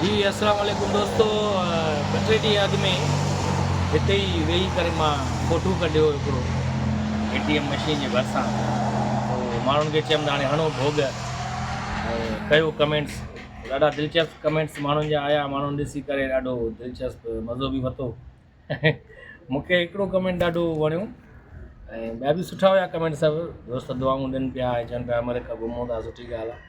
जी अस्सलाम वालेकुम दोस्तों। ॿ टे ॾींहं अॻु में हिते ई वेही करे मां फ़ोटू कढियो हिकिड़ो ATM मशीन जे भरिसां। पोइ माण्हुनि खे चयमि त हाणे हणो भोग ऐं कयो कमेंट्स। ॾाढा दिलचस्प कमेंट्स माण्हुनि जा आया, माण्हुनि ॾिसी करे ॾाढो दिलचस्प मज़ो बि वरितो। मूंखे हिकिड़ो कमेंट ॾाढो वणियो ऐं ॿिया बि सुठा हुया कमेंट सभु। दोस्त दुआऊं ॾियनि पिया ऐं चवनि पिया अमेरिका घुमूं था, सुठी ॻाल्हि आहे।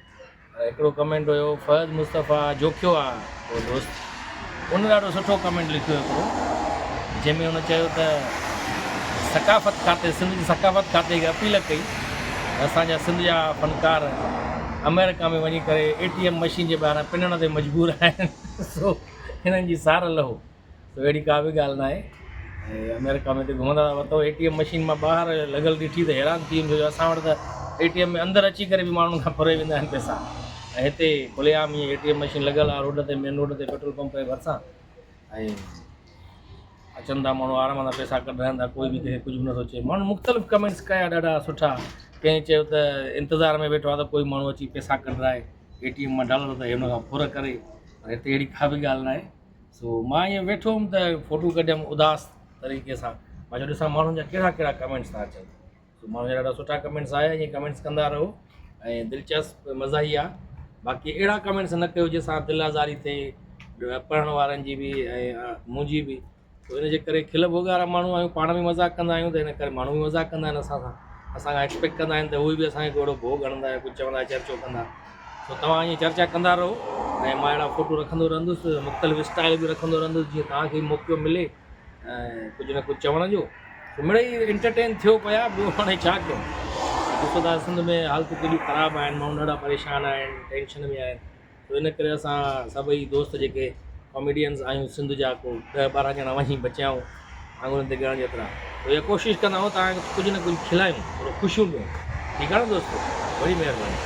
हिकिड़ो कमेंट हुयो फ़ैज़ मुस्तफ़ा जोखियो आहे उहो दोस्त, उन ॾाढो सुठो कमेंट लिखियो हिकिड़ो, जंहिंमें हुन चयो त सकाफ़त खाते, सिंध जी सकाफ़त खाते हिकु अपील कई असांजा सिंध जा फ़नकार अमेरिका में वञी करे ATM मशीन जे ॿाहिरां पिनण ते मजबूर आहिनि। सो हिननि जी सार लहो। सो अहिड़ी का बि ॻाल्हि न आहे। ऐं अमेरिका में त घुमंदा वरितो ATM मशीन मां ॿाहिरि लॻल ॾिठी त हैरान थी वियुमि, छो असां वटि त ATM में अंदरि अची करे बि माण्हुनि खां फुरे वेंदा आहिनि पैसा, ऐं हिते खुलेआम ईअं ATM मशीन लॻल आहे रोड ते, मेन रोड ते, पेट्रोल पंप जे भरिसां। ऐं अचनि था माण्हू आराम सां पैसा कढाइनि था, कोई बि कंहिंखे कुझु बि नथो चए। माण्हू मुख़्तलिफ़ कमेंट्स कया ॾाढा सुठा। कंहिं चयो त इंतज़ार में वेठो आहे त कोई माण्हू अची पैसा कढाए ATM मां डॉलर त हुन खां फुर करे, पर हिते अहिड़ी का बि ॻाल्हि न आहे। सो मां ईअं वेठो हुउमि त फ़ोटू कढियमि उदास तरीक़े सां। मां चयो ॾिसां माण्हुनि जा कहिड़ा कहिड़ा कमेंट्स था अचनि। सो माण्हुनि जा ॾाढा सुठा कमेंट्स आया, ईअं कमेंट्स कंदा रहो ऐं दिलचस्प मज़ा ई आहे। बाक़ी अहिड़ा कमेंट्स न कयो जंहिंसां दिलि आज़ारी थिए पढ़ण वारनि जी बि ऐं मुंहिंजी बि। तो इन जे करे खिल भोग वारा माण्हू आहियूं, पाण बि मज़ाक़ कंदा आहियूं, त इन करे माण्हू बि मज़ाक़ कंदा आहिनि असां सां। असांखां एक्सपेक्ट कंदा आहिनि त उहे बि असांखे कहिड़ो भोग हणंदा, कुझु चवंदा, चर्चो कंदा। तो तव्हां ईअं चर्चा कंदा रहो ऐं मां अहिड़ा फ़ोटू रखंदो रहंदुसि, मुख़्तलिफ़ स्टाइल बि रखंदो रहंदुसि, जीअं तव्हांखे मौक़ो मिले ऐं कुझु न कुझु चवण जो। तो मिड़ई इंटरटेन थियो पिया, ॿियो हाणे छा कयूं। ॾिसो था सिंध में हालतूं केॾियूं ख़राबु आहिनि, माण्हू ॾाढा परेशान आहिनि, टेंशन में आहिनि। तो इन करे असां सभई दोस्त जेके कॉमेडियंस आहियूं सिंध जा, को 10-12 ॼणा वञी बचियाऊं आङुरियुनि ते ॻणण जेतिरा। तो इहा कोशिशि कंदा आहियूं तव्हांखे कुझु न कुझु खिलायूं, थोरो ख़ुशियूं ॾियूं। ठीकु आहे न दोस्तो, वॾी महिरबानी।